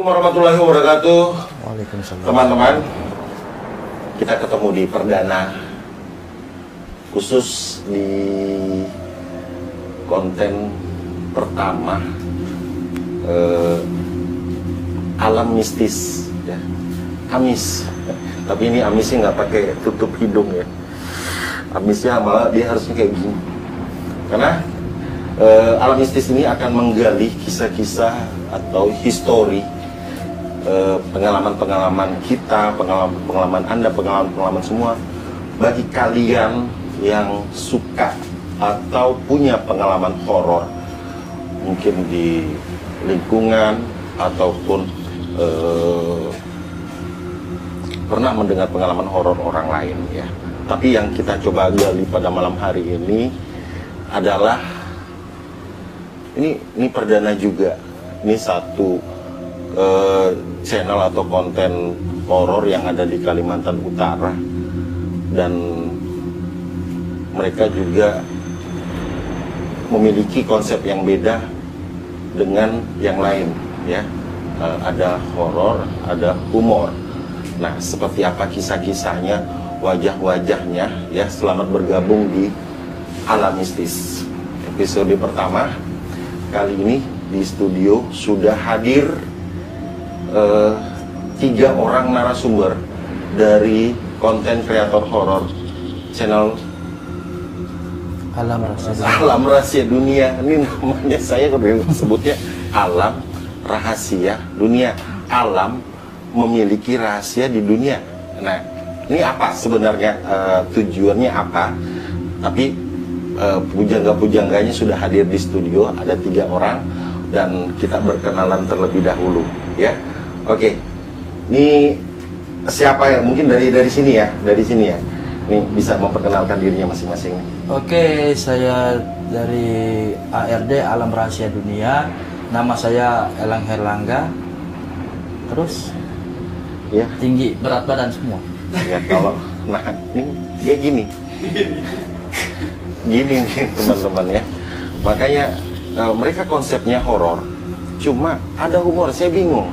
warahmatullahi wabarakatuh. Waalaikumsalam. Teman-teman, kita ketemu di perdana khusus di konten pertama alam mistis ya. Amis. Tapi ini amisnya nggak pakai tutup hidung ya. Amisnya malah dia harusnya kayak gini. Karena alam mistis ini akan menggali kisah-kisah atau histori, pengalaman-pengalaman kita, pengalaman Anda, pengalaman semua. Bagi kalian yang suka atau punya pengalaman horor, mungkin di lingkungan ataupun pernah mendengar pengalaman horor orang lain ya. Tapi yang kita coba gali pada malam hari ini adalah ini perdana juga. Ini satu channel atau konten horor yang ada di Kalimantan Utara, dan mereka juga memiliki konsep yang beda dengan yang lain ya. Ada horor, ada humor. Nah, seperti apa kisah-kisahnya, wajah-wajahnya ya. Selamat bergabung di Alam Mistis. Episode pertama kali ini di studio sudah hadir 3 orang narasumber dari konten kreator horor channel Alam Rahasia Dunia. Ini namanya saya sebutnya Alam Rahasia Dunia. Alam memiliki rahasia di dunia. Nah, ini apa sebenarnya, tujuannya apa? Tapi pujangga-pujangganya sudah hadir di studio, ada 3 orang, dan kita berkenalan terlebih dahulu ya. Oke, ini siapa ya? Mungkin dari sini ya, Nih bisa memperkenalkan dirinya masing-masing. Oke, saya dari ARD Alam Rahasia Dunia. Nama saya Elang Herlangga. Terus Ya, tinggi, berat badan semua. ya kalau nah ini dia gini nih teman-teman ya. Makanya mereka konsepnya horor, cuma ada humor. Saya bingung,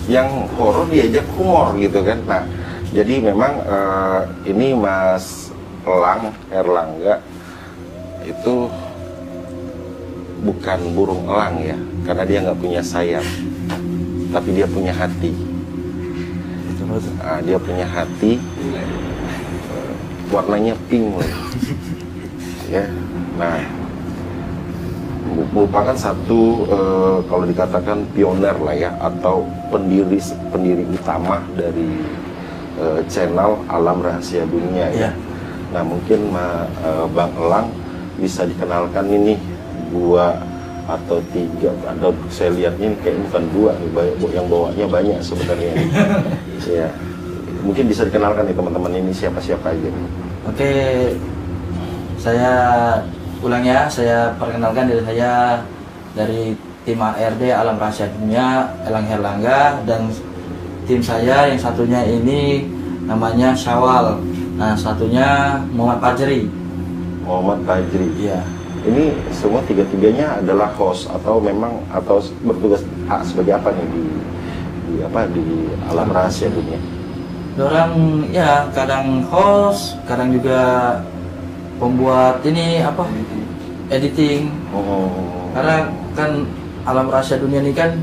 yang horor diajak humor gitu kan. Nah, jadi memang ini Mas Elang Herlangga itu bukan burung elang ya, karena dia nggak punya sayap, tapi dia punya hati. Dia punya hati, warnanya pink ya. Nah, merupakan satu kalau dikatakan pioner lah ya, atau pendiri utama dari channel Alam Rahasia Dunia ya. Nah, mungkin Bang Elang bisa dikenalkan ini 2 atau 3, ada saya lihat ini kayak bukan 2 yang bawanya banyak sebenarnya. Ya, mungkin bisa dikenalkan nih teman-teman ini siapa-siapa aja. Oke, saya ulang ya, saya perkenalkan diri saya dari tim ARD Alam Rahasia Dunia, Elang Herlangga, dan tim saya yang satunya ini namanya Syawal. Nah, satunya Muhammad Fajri. Muhammad Fajri. Iya. Ini semua 3-3-nya adalah host atau bertugas sebagai apa nih di Alam Rahasia Dunia? Orang ya kadang host, kadang juga pembuat ini editing. Oh. Karena kan Alam Rahasia Dunia ini kan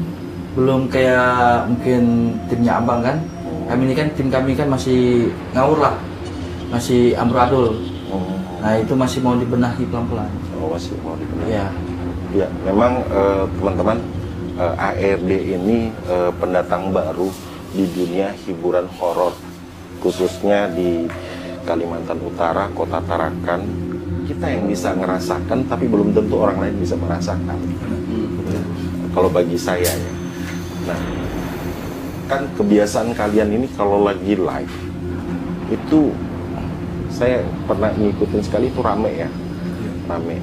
belum kayak mungkin timnya Abang kan. Kami ini kan, tim kami kan masih ngawur lah, masih amburadul. Nah, itu masih mau dibenahi pelan-pelan. Oh, masih mau dibenahi. Ya. Ya, memang teman-teman, ARD ini pendatang baru di dunia hiburan horor, khususnya di Kalimantan Utara, Kota Tarakan. Kita yang bisa ngerasakan, tapi belum tentu orang lain bisa merasakan. Kalau bagi saya ya. Nah, kan kebiasaan kalian ini kalau lagi live itu, saya pernah ngikutin sekali itu rame ya, rame.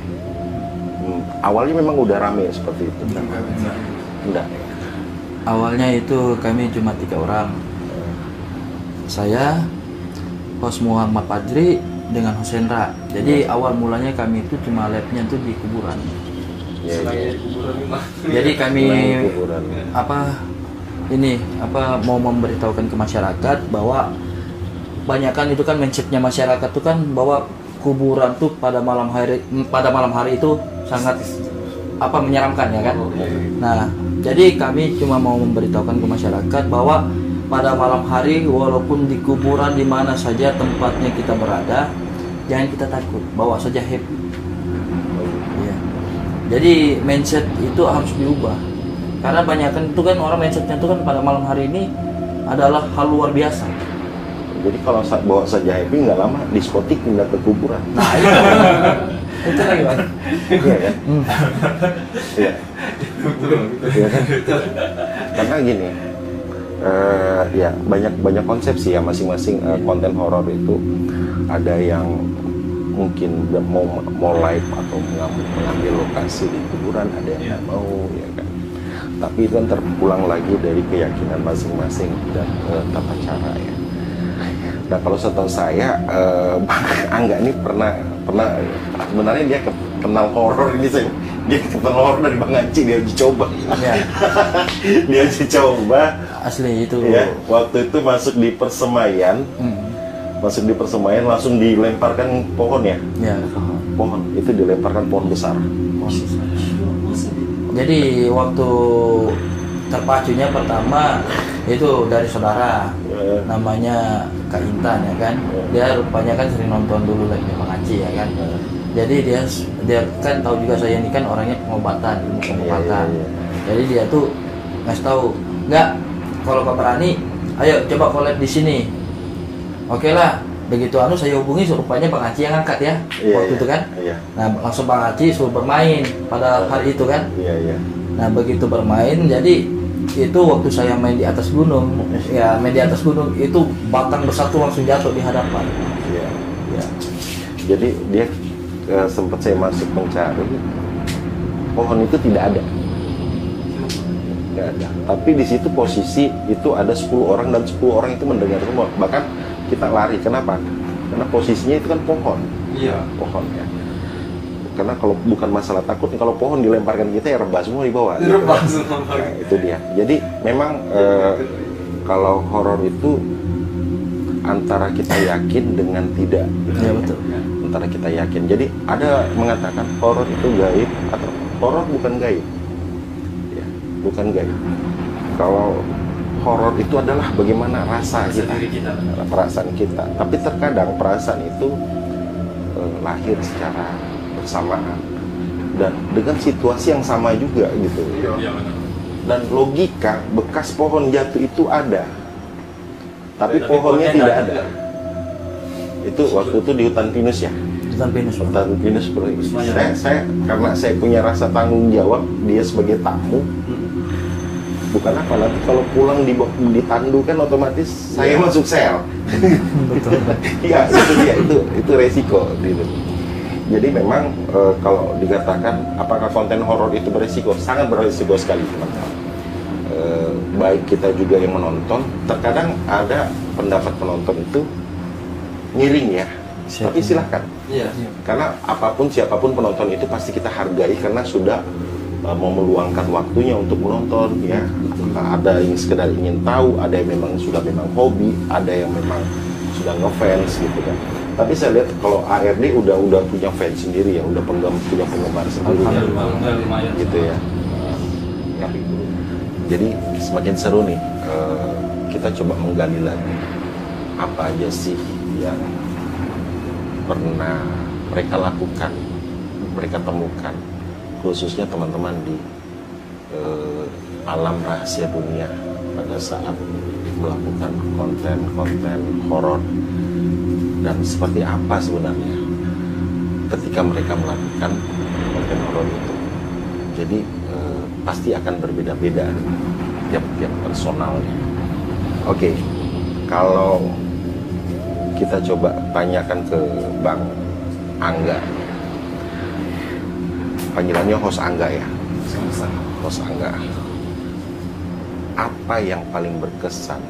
Awalnya memang udah rame seperti itu. Enggak. Awalnya itu kami cuma 3 orang. Saya, host Muhammad Fajri dengan Husendra. Jadi awal mulanya kami itu cuma live-nya itu di kuburan. Ya, ya. Jadi kami ini apa mau memberitahukan ke masyarakat bahwa banyakan itu kan mindsetnya masyarakat tuh kan bahwa kuburan tuh pada malam hari itu sangat apa menyeramkan ya kan. Nah, jadi kami cuma mau memberitahukan ke masyarakat bahwa pada malam hari walaupun di kuburan di mana saja tempatnya kita berada, jangan kita takut, bawa saja happy. Ya. Jadi mindset itu harus diubah. Karena banyakan itu kan orang mindsetnya itu kan pada malam hari ini adalah hal luar biasa. Jadi kalau bawa saja happy nggak lama diskotik pindah ke kuburan. Nah itu, itu lagi Bang. Iya kan? Iya. Iya kan? Karena gini, ya banyak konsep sih ya masing-masing konten horor itu ada yang mungkin mau live atau mengambil lokasi di kuburan, ada yang nggak mau ya kan. Tapi itu kan terpulang lagi dari keyakinan masing-masing dan tata cara ya. Nah kalau setahu saya, Bang Angga ini pernah sebenarnya dia kenal horor ini dia kenal horor dari Bang Anci, dia uji coba. Ya. Dia uji coba. Asli itu. Ya, waktu itu masuk di persemaian, langsung dilemparkan pohon ya. Ya. Pohon itu dilemparkan pohon besar. Jadi waktu terpacunya pertama itu dari saudara namanya Kak Intan ya kan. Dia rupanya kan sering nonton dulu live Bang Anci ya kan. Jadi dia kan tahu juga saya ini kan orangnya pengobatan, ilmu pengobatan. Jadi dia tuh ngasih tahu, enggak, kalau kau berani, ayo coba collab di sini. Oke lah, begitu saya hubungi, rupanya Bang Anci yang angkat ya waktu itu kan. Nah langsung Bang Anci suruh bermain pada hari itu kan. Nah begitu bermain, jadi itu waktu saya main di atas gunung, ya main di atas gunung itu batang bersatu langsung jatuh di hadapan. Ya. Jadi dia sempat saya masuk mencari, pohon itu tidak ada. Nggak ada. Tapi di situ posisi itu ada 10 orang dan 10 orang itu mendengar semua. Bahkan kita lari. Kenapa? Karena posisinya itu kan pohon. Iya. Pohon ya. Karena kalau bukan masalah takut, kalau pohon dilemparkan kita ya rebah semua di bawah. Rebah semua. Nah, itu dia. Jadi memang kalau horor itu antara kita yakin dengan tidak. Ya betul. Antara kita yakin. Jadi ada mengatakan horor itu gaib atau horor bukan gaib. Ya, bukan gaib. Kalau horor itu adalah bagaimana rasa kita, perasaan kita. Tapi terkadang perasaan itu lahir secara bersamaan dan dengan situasi yang sama juga gitu. Dan logika bekas pohon jatuh itu ada, tapi pohonnya tidak ada. Itu waktu itu di hutan pinus ya. Hutan pinus saya karena saya punya rasa tanggung jawab dia sebagai tamu. Bukan apa, nanti kalau pulang ditandu kan otomatis saya masuk sel. Betul. Iya, itu dia, itu resiko gitu. Jadi memang kalau dikatakan apakah konten horor itu beresiko, sangat beresiko sekali teman-teman. Baik kita juga yang menonton, terkadang ada pendapat penonton itu miring ya. Tapi silahkan. Iya. Karena siapapun penonton itu pasti kita hargai karena sudah mau meluangkan waktunya untuk menonton ya. Ada yang sekedar ingin tahu, ada yang memang hobi, ada yang memang sudah ngefans gitu kan. Tapi saya lihat kalau ARD udah punya fans sendiri ya, udah punya penggemar sendiri ya. Gitu ya. Jadi semakin seru nih, kita coba menggali lagi apa aja sih yang pernah mereka lakukan, mereka temukan, khususnya teman-teman di alam rahasia dunia pada saat melakukan konten horor, dan seperti apa sebenarnya ketika mereka melakukan konten horor itu. Jadi pasti akan berbeda-beda tiap personalnya. Oke, kalau kita coba tanyakan ke Bang Angga, panggilannya host Angga ya, host Angga. Apa yang paling berkesan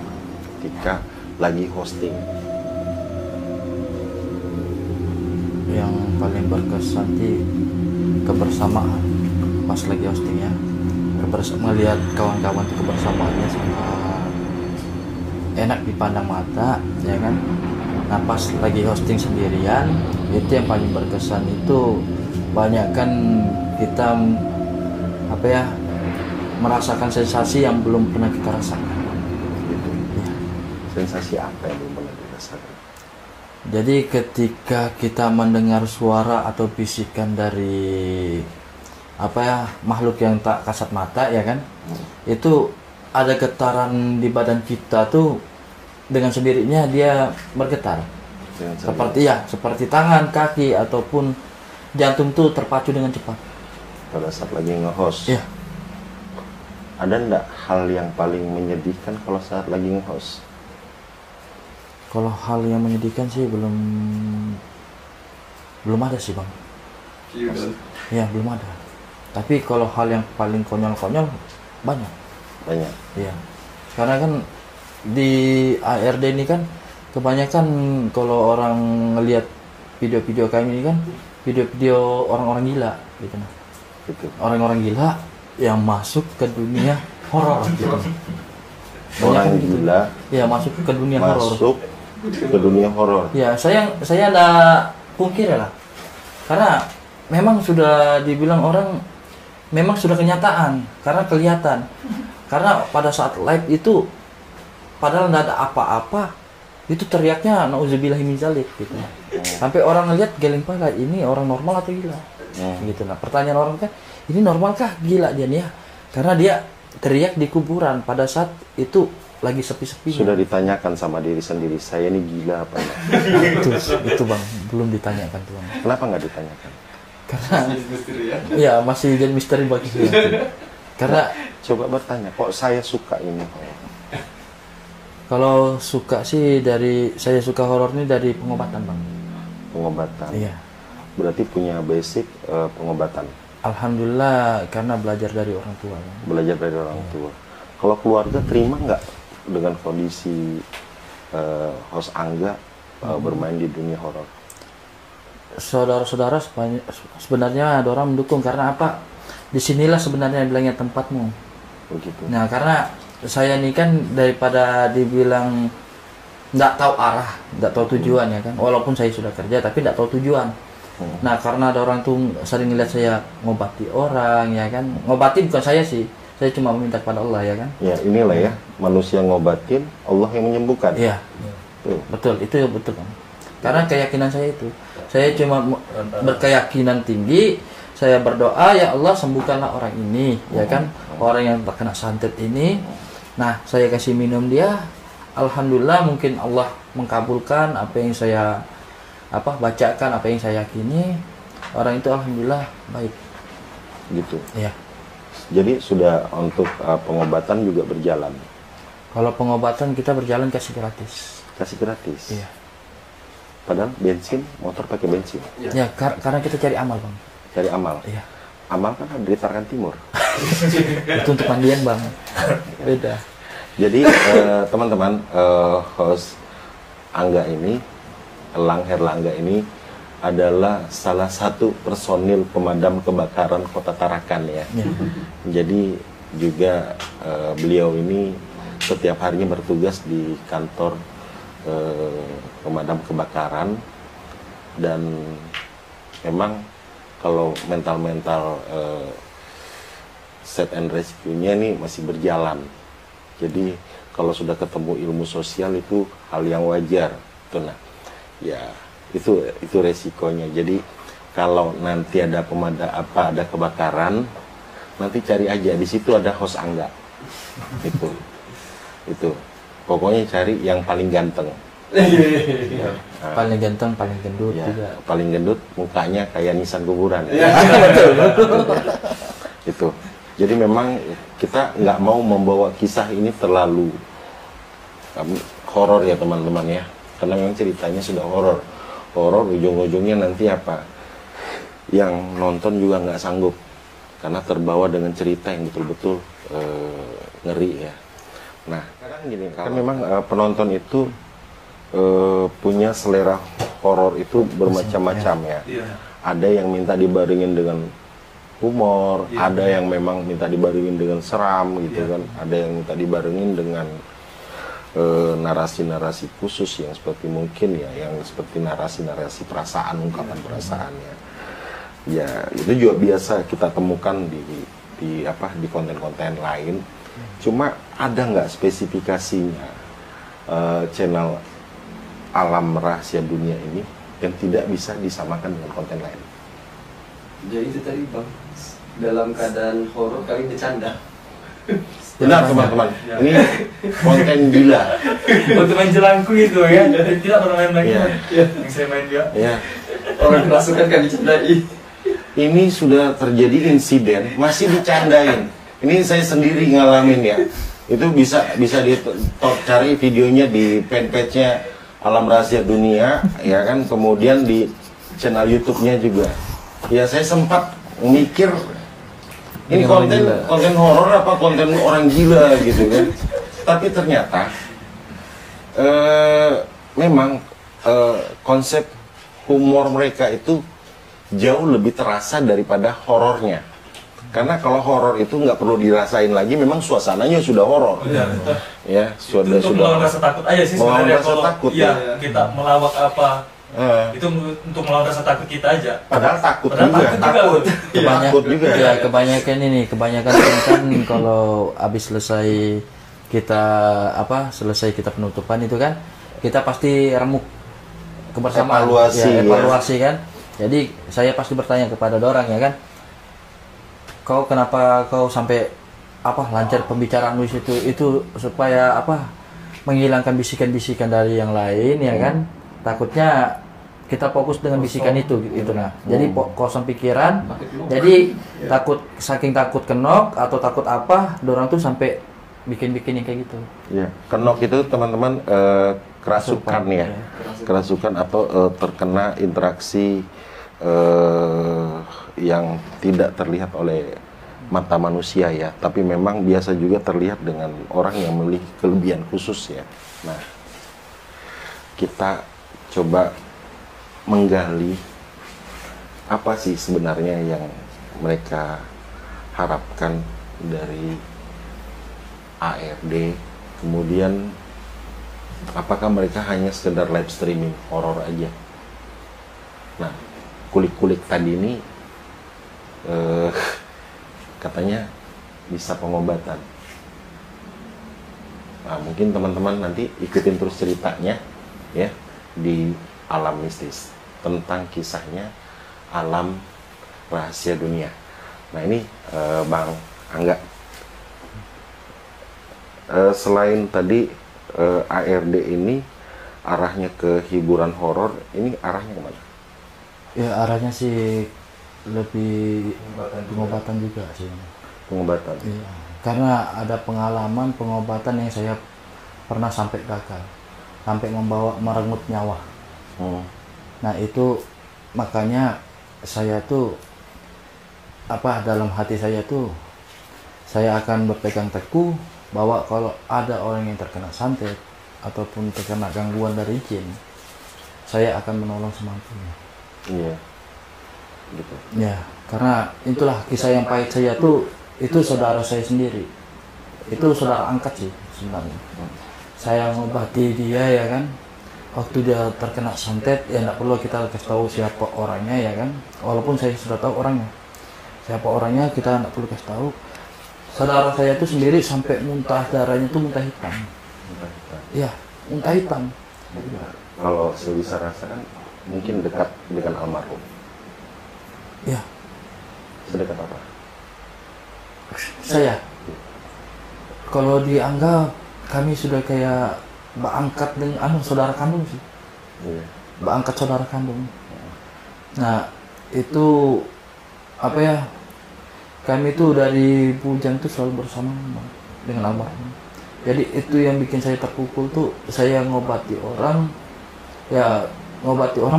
ketika lagi hosting? Yang paling berkesan di kebersamaan pas lagi hosting ya. melihat kawan-kawan itu kebersamaannya sama enak dipandang mata, ya kan. Nah pas lagi hosting sendirian, itu yang paling berkesan itu banyak kan kita apa ya, merasakan sensasi yang belum pernah kita rasakan. Gitu. Ya. Sensasi apa yang belum pernah dirasakan? Jadi ketika kita mendengar suara atau bisikan dari apa ya, makhluk yang tak kasat mata, ya kan, itu ada getaran di badan kita tuh dengan sendirinya dia bergetar. Seperti tangan, kaki ataupun jantung tuh terpacu dengan cepat. Pada saat lagi nge-host. Ya. Ada enggak hal yang paling menyedihkan kalau saat lagi nge-host? Kalau hal yang menyedihkan sih belum ada sih bang. Ya belum ada. Tapi kalau hal yang paling konyol-konyol banyak. Banyak. Iya. Karena kan di ARD ini kan kebanyakan kalau orang ngelihat video-video kami ini kan video-video orang-orang gila gitu. Gitu. Orang-orang gila yang masuk ke dunia horor gitu. Orang gitu. gila. Ya masuk ke dunia horor. Masuk ke dunia horor. Ya, saya enggak pungkir lah. Karena memang sudah dibilang orang, memang sudah kenyataan karena kelihatan. Karena pada saat live itu padahal enggak ada apa-apa, itu teriaknya nauzubillahi min dzalik gitu. Sampai orang ngelihat geleng pala, ini orang normal atau gila? Gitu lah. Pertanyaan orang kan, ini normalkah gila dia nih ya? Karena dia teriak di kuburan pada saat itu lagi sepi-sepi. Sudah ditanyakan sama diri sendiri, saya ini gila apa enggak? itu bang, belum ditanyakan tuh bang. Kenapa nggak ditanyakan? Karena ya masih jadi misteri bagi saya. Karena coba bertanya, kok saya suka ini? kalau suka sih saya suka horor ini dari pengobatan bang. Pengobatan. Iya. Berarti punya basic pengobatan. Alhamdulillah karena belajar dari orang tua. Bang. Belajar dari orang tua. Kalau keluarga terima nggak dengan kondisi host Angga bermain di dunia horor? Saudara-saudara sebenarnya ada orang mendukung karena apa? Disinilah sebenarnya bilangnya tempatmu. Begitu. Nah karena saya ini kan daripada dibilang nggak tahu arah, nggak tahu tujuan ya kan. Walaupun saya sudah kerja tapi nggak tahu tujuan. Nah karena ada orang tuh sering lihat saya ngobati orang ya kan. Ngobati bukan saya sih. Saya cuma meminta kepada Allah ya kan. Ya inilah ya, manusia ngobatin, Allah yang menyembuhkan. Iya. Betul, itu betul Bang. Karena keyakinan saya itu. Saya cuma berkeyakinan tinggi, saya berdoa ya Allah sembuhkanlah orang ini, ya kan? Orang yang terkena santet ini. Nah, saya kasih minum dia. Alhamdulillah mungkin Allah mengkabulkan apa yang saya bacakan, apa yang saya yakini. Orang itu alhamdulillah baik. Gitu. Iya. Jadi sudah untuk pengobatan juga berjalan. Kalau pengobatan kita berjalan kasih gratis. Kasih gratis. Iya. Padahal bensin, motor pakai bensin. Ya, karena kita cari amal bang. Cari amal. Iya. Amal kan ada di Tarkan Timur. Itu untuk mandian bang. Beda. Jadi teman-teman, host Angga ini, Elang Herlangga ini adalah salah satu personil pemadam kebakaran Kota Tarakan ya. Jadi juga beliau ini setiap harinya bertugas di kantor pemadam kebakaran, dan memang kalau mental set and rescue-nya ini masih berjalan. Jadi kalau sudah ketemu ilmu sosial itu hal yang wajar, tuh nah. Ya, itu resikonya. Jadi kalau nanti ada ada kebakaran, nanti cari aja di situ ada host Angga. Itu. Pokoknya cari yang paling ganteng. Ya. Paling ganteng, paling gendut ya, juga. Paling gendut, mukanya kayak nisan kuburan. Itu. Jadi memang kita nggak mau membawa kisah ini terlalu horor ya teman-teman ya. Karena memang ceritanya sudah horor. Horor ujung-ujungnya nanti apa? Yang nonton juga nggak sanggup. Karena terbawa dengan cerita yang betul-betul ngeri ya. Nah, gini, kan memang penonton itu punya selera horor itu bermacam-macam ya. Ada yang minta dibaringin dengan humor, ada yang memang minta dibarengin dengan seram gitu kan, ada yang minta dibarengin dengan narasi-narasi khusus yang seperti mungkin ya, yang seperti narasi-narasi perasaan, ungkapan perasaannya. Ya itu juga biasa kita temukan di konten-konten lain. Cuma ada nggak spesifikasinya channel Alam Rahasia Dunia ini yang tidak bisa disamakan dengan konten lain? Jadi itu tadi Bang, dalam keadaan horor kami bercanda. Benar teman-teman, ini konten gila. Untuk main jelangku itu ya, tidak pernah main lagi. Yang saya main juga. Ya. Orang kerasukan kami candai. Ini sudah terjadi insiden, masih dicandain. Ini saya sendiri ngalamin ya. Itu bisa cari videonya di fanpage-nya Alam Rahasia Dunia, ya kan. Kemudian di channel YouTube-nya juga. Ya saya sempat mikir ini konten horor apa konten orang gila gitu kan. Tapi ternyata memang konsep humor mereka itu jauh lebih terasa daripada horornya. Karena kalau horor itu nggak perlu dirasain lagi, memang suasananya sudah horor. Ya, sudah melawan rasa takut aja sih sebenarnya. Kalau takut, ya kita melawak apa, itu untuk melawan rasa takut kita aja. Padahal takut juga. Ya, kebanyakan kan kalau habis selesai kita penutupan itu kan, kita pasti remuk kebersamaan, evaluasi kan. Jadi saya pasti bertanya kepada orang ya kan, kau kenapa kau sampai lancar pembicaraanmu itu supaya menghilangkan bisikan-bisikan dari yang lain ya kan. Takutnya kita fokus dengan bisikan itu nah. Jadi kosong pikiran. Jadi saking takut kenok atau takut dorang tuh sampai bikin yang kayak gitu. Ya, kenok itu teman-teman kerasukan ya. Kerasukan atau terkena interaksi yang tidak terlihat oleh mata manusia ya, tapi memang biasa juga terlihat dengan orang yang memiliki kelebihan khusus ya. Nah, kita coba menggali apa sih sebenarnya yang mereka harapkan dari ARD, kemudian apakah mereka hanya sekedar live streaming horor aja. Nah, kulik-kulik tadi ini katanya bisa pengobatan. Nah, mungkin teman-teman nanti ikutin terus ceritanya ya di Alam Mistis tentang kisahnya Alam Rahasia Dunia. Nah ini Bang Angga, selain tadi ARD ini arahnya ke hiburan horor, ini arahnya kemana? Ya arahnya sih lebih pengobatan juga sih. Pengobatan. Iya. Karena ada pengalaman pengobatan yang saya pernah sampai gagal, sampai merenggut nyawa. Nah itu makanya saya tuh dalam hati saya tuh saya akan berpegang teguh bahwa kalau ada orang yang terkena santet ataupun terkena gangguan dari jin, saya akan menolong semampunya. Iya. Gitu. Ya, karena itulah kisah yang pahit saya tuh, itu saudara saya sendiri. Itu saudara angkat sih sebenarnya. Saya ngobati dia ya kan. Waktu dia terkena santet, ya enggak perlu kita kasih tahu siapa orangnya ya kan. Walaupun saya sudah tahu orangnya. Siapa orangnya kita enggak perlu kasih tahu. Saudara saya itu sendiri sampai muntah, darahnya tuh muntah hitam. Iya, muntah hitam. Kalau saya bisa rasakan mungkin dekat dengan almarhum. Ya. Sedekat apa? Saya. Kalau dianggap kami sudah kayak mbak angkat dengan saudara kandung sih. Iya. Mbak angkat saudara kandung. Nah, itu kami itu dari bujang itu selalu bersama dengan almarhum. Jadi itu yang bikin saya terpukul tuh, saya ngobati orang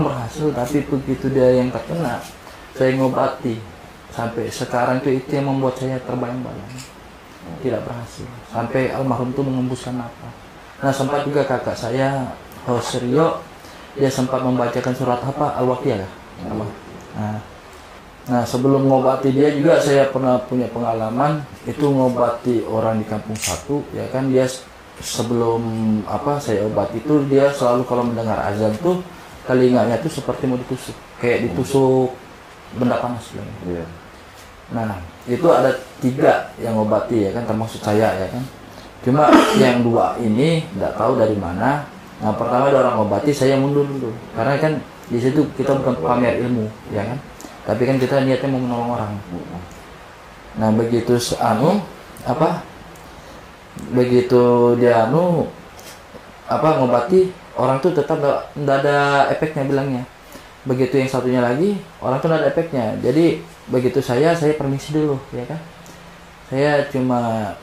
berhasil, tapi begitu dia yang terkena, saya ngobati sampai sekarang itu yang membuat saya terbayang-bayang, tidak berhasil. Sampai almarhum itu mengembuskan nafas. Nah sempat juga kakak saya Hosrio, dia sempat membacakan surat Al-Waqiah. Nah Nah sebelum ngobati dia juga saya pernah punya pengalaman itu ngobati orang di kampung satu ya kan, dia sebelum saya obati itu dia selalu kalau mendengar azan tuh telinganya tuh seperti mau ditusuk, kayak ditusuk benda panas gitu. Nah itu ada 3 yang ngobati ya kan, termasuk saya ya kan. Cuma yang 2 ini nggak tahu dari mana. Nah pertama ada orang ngobati, saya mundur dulu karena kan di situ kita bukan pamer ilmu ya kan, tapi kan kita niatnya mau menolong orang. Nah begitu begitu dia ngobati orang tuh tetap nggak ada efeknya bilangnya. Begitu yang satunya lagi orang tuh nggak ada efeknya. Jadi begitu saya permisi dulu ya kan, saya cuma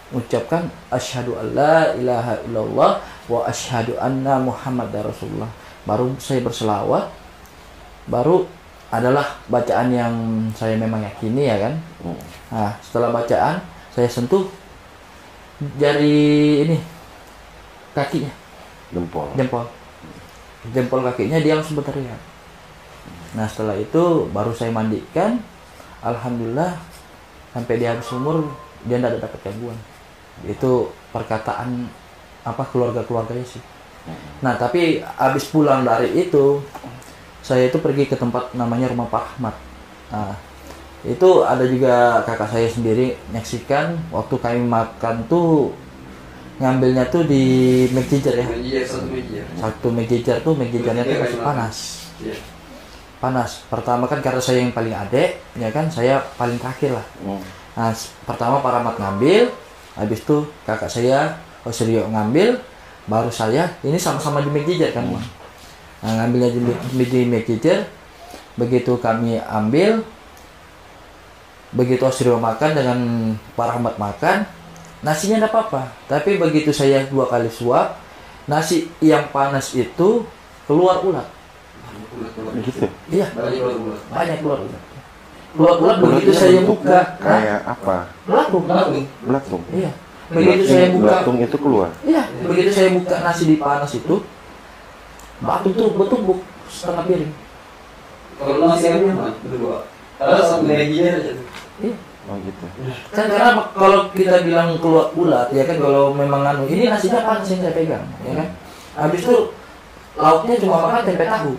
ucapkan asyhadu alla ilaha illallah wa asyhadu anna muhammadar rasulullah, baru saya berselawat, baru adalah bacaan yang saya memang yakini ya kan. Nah setelah bacaan saya sentuh jari ini kakinya, jempol kakinya, dia langsung berteriak. Nah setelah itu baru saya mandikan, alhamdulillah sampai dia habis umur dia tidak ada dapat gangguan. Itu perkataan keluarganya sih. Nah tapi habis pulang dari itu saya itu pergi ke tempat namanya rumah Pak Ahmad. Nah, itu ada juga kakak saya sendiri nyaksikan waktu kami makan tuh, ngambilnya tuh di Megjijer ya. Satu Megjijer tuh Megjijernya tuh masih panas. Panas. Pertama kan karena saya yang paling adek, ya kan, saya paling terakhir lah. Nah, pertama Pak Ahmad ngambil, habis itu kakak saya Osrio ngambil, baru saya. Ini sama-sama di Megjijer kan, Bang. Nah, ngambilnya di Megjijer, begitu kami ambil, begitu Osrio makan dengan Pak Rahmat makan, nasinya tidak apa-apa. Tapi begitu saya 2 kali suap, nasi yang panas itu keluar ulat. Gitu? Iya, banyak keluar ulat. Keluar ulat begitu saya buka. Kayak apa? Belatung. Iya. Begitu saya buka. Belatung itu keluar? Iya, begitu saya buka nasi di panas itu, batu tuh bertumbuk setengah piring. Kalau nasi yang mana? Berdua. Kalau sampai gini aja. Iya. Oh gitu. Kan karena kalau kita bilang keluar ulat ya kan, kalau memang ini nasinya panas yang saya pegang ya kan. Habis itu lauknya cuma makan tempe tahu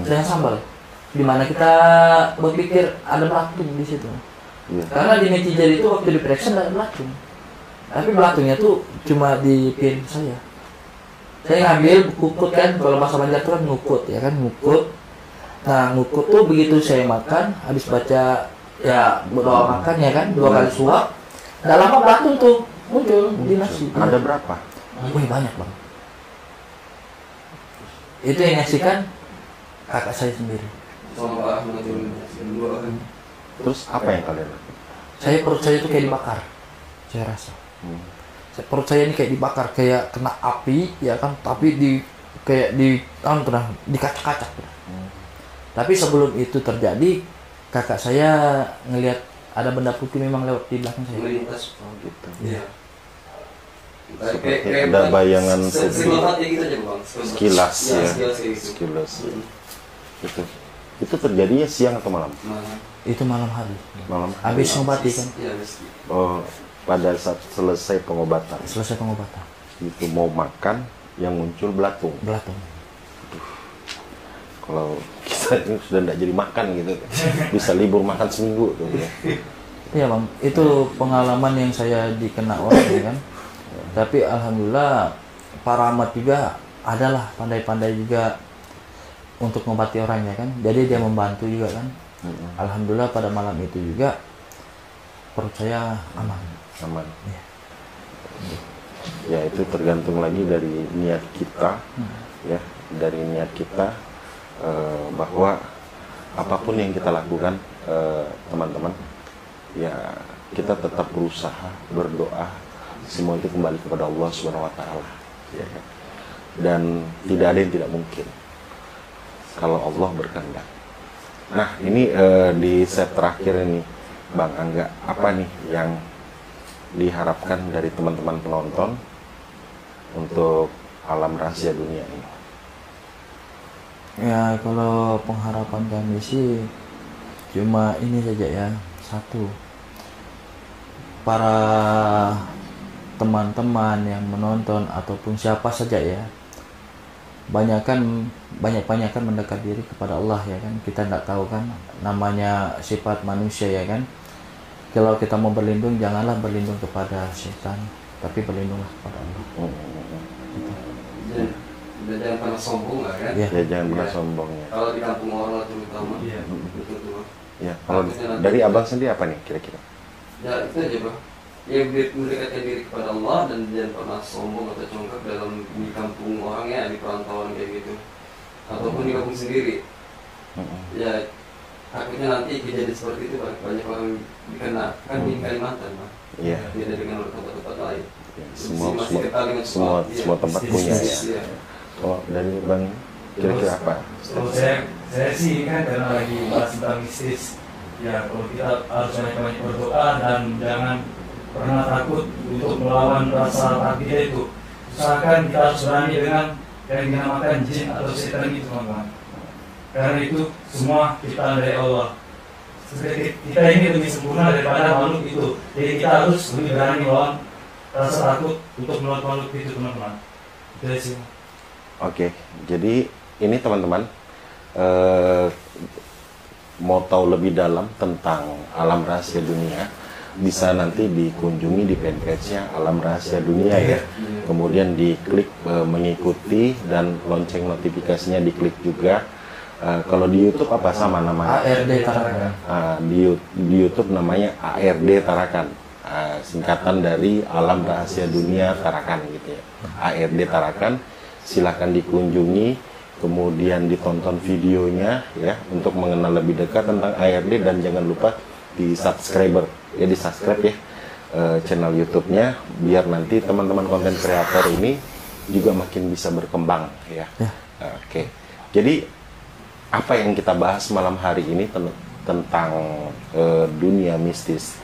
dengan sambal. Dimana kita berpikir ada belatung di situ. Karena di Megjijer itu waktu diperiksa ada belatung. Tapi belatungnya tuh cuma di piring saya. Saya ngambil ngukut kan, kalau bahasa Banjar itu kan ngukut ya kan, ngukut. Nah ngukut tuh begitu saya makan, habis baca ya berdoa makan ya kan, 2 kali suap, nggak lama belatung tuh muncul di nasi. Ada berapa? Wih banyak Bang. Itu yang nyaksikan kakak saya sendiri. Terus apa yang kalian lakukan? Perut saya itu kayak dibakar, saya rasa. Perut saya ini kayak dibakar, kayak kena api ya kan, tapi dikacak-kacak. Tapi sebelum itu terjadi, kakak saya ngelihat ada benda putih memang lewat di belakang saya. Melintas. Oh gitu. Iya. Seperti ada bayangan sekilas ya. Sekilas. Itu terjadinya siang atau malam? Itu malam hari. Malam. Habis ngobati kan? Oh, pada saat selesai pengobatan. Selesai pengobatan. Itu mau makan yang muncul belatung. Belatung. Kalau kita ini sudah tidak jadi makan gitu, bisa libur makan seminggu tuh ya. Iya Bang, itu pengalaman yang saya dikena orang ya kan. Tapi alhamdulillah Pak Rahmat juga adalah pandai-pandai juga untuk mengobati orang ya kan. Jadi dia membantu juga kan. Alhamdulillah pada malam itu juga perut saya aman. Aman. Ya itu tergantung lagi dari niat kita, ya, dari niat kita bahwa apapun yang kita lakukan, teman-teman, ya kita tetap berusaha berdoa semua itu kembali kepada Allah Subhanahu Wa Taala, ya kan? Dan tidak ada yang tidak mungkin kalau Allah berkehendak. Nah ini di set terakhir ini, Bang Angga, apa nih yang diharapkan dari teman-teman penonton untuk alam rahasia dunia ini? Ya kalau pengharapan kami sih Cuma ini saja ya, satu, para teman-teman yang menonton ataupun siapa saja ya, banyak-banyakan mendekat diri kepada Allah ya kan. Kita tidak tahu kan namanya sifat manusia ya kan. Kalau kita mau berlindung, janganlah berlindung kepada setan, tapi berlindunglah kepada Allah. Gitu. Jangan pernah sombong lah kan? Ya, jangan pernah sombong ya. Kalau di kampung orang terutama. Iya. Betul. Ya, kalau dari abang sendiri apa nih kira-kira? Ya itu aja bang. Ya mendekatkan diri kepada Allah dan jangan pernah sombong atau congkak dalam di kampung orang ya, di perantauan kayak gitu, ataupun di kampung sendiri. Ya takutnya nanti kejadian seperti itu banyak orang dikena kan di Kalimantan bang. Iya. Tidak dengan tempat-tempat lain. Ya, Semua semua tempat punya ya. Iya. Oh, dari bang kira-kira apa? Kalau saya sih kan karena lagi bahas tentang mistis, ya kalau kita harus banyak-banyak berdoa dan jangan pernah takut untuk melawan rasa takut itu. Usahakan kita harus berani dengan yang dinamakan jin atau setan itu teman-teman. Karena itu semua ciptaan dari Allah. Kita ini lebih sempurna daripada makhluk itu. Jadi kita harus lebih berani melawan rasa takut untuk melawan makhluk itu teman-teman. Itu sih. Oke, jadi ini teman-teman mau tahu lebih dalam tentang alam rahasia dunia, bisa nanti dikunjungi di fanpage-nya Alam Rahasia Dunia ya. Kemudian diklik mengikuti dan lonceng notifikasinya diklik juga. Kalau di YouTube apa sama namanya? ARD Tarakan. Di YouTube namanya ARD Tarakan. Singkatan dari Alam Rahasia Dunia Tarakan gitu ya. ARD Tarakan. Silahkan dikunjungi, kemudian ditonton videonya ya untuk mengenal lebih dekat tentang ARD, dan jangan lupa di subscribe ya channel YouTube-nya, biar nanti teman-teman konten kreator ini juga makin bisa berkembang ya. Oke. Jadi apa yang kita bahas malam hari ini tentang dunia mistis,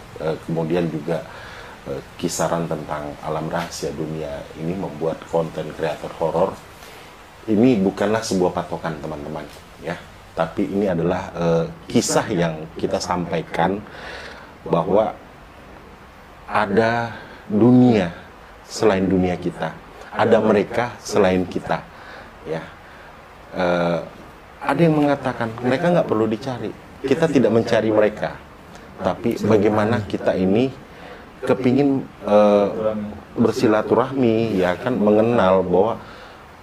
kemudian juga kisaran tentang alam rahasia dunia ini, membuat konten kreator horor ini bukanlah sebuah patokan teman-teman ya, tapi ini adalah kisah yang kita sampaikan bahwa ada dunia selain dunia kita, ada mereka selain kita ya. Ada yang mengatakan mereka nggak perlu dicari, kita tidak mencari mereka, tapi bagaimana kita ini kepingin bersilaturahmi ya kan, mengenal bahwa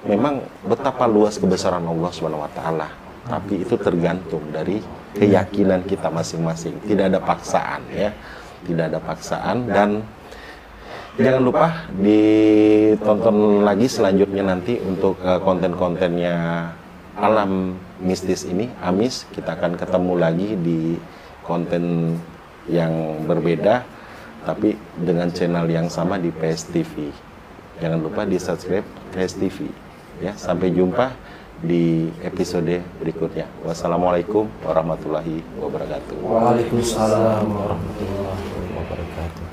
memang betapa luas kebesaran Allah SWT. Tapi itu tergantung dari keyakinan kita masing-masing, tidak ada paksaan ya, tidak ada paksaan. Dan jangan lupa ditonton lagi selanjutnya nanti untuk konten-kontennya Alam Mistis ini, Amis. Kita akan ketemu lagi di konten yang berbeda, tapi dengan channel yang sama di PS TV. Jangan lupa di subscribe PS TV ya. Sampai jumpa di episode berikutnya. Wassalamualaikum warahmatullahi wabarakatuh. Waalaikumsalam warahmatullahi wabarakatuh.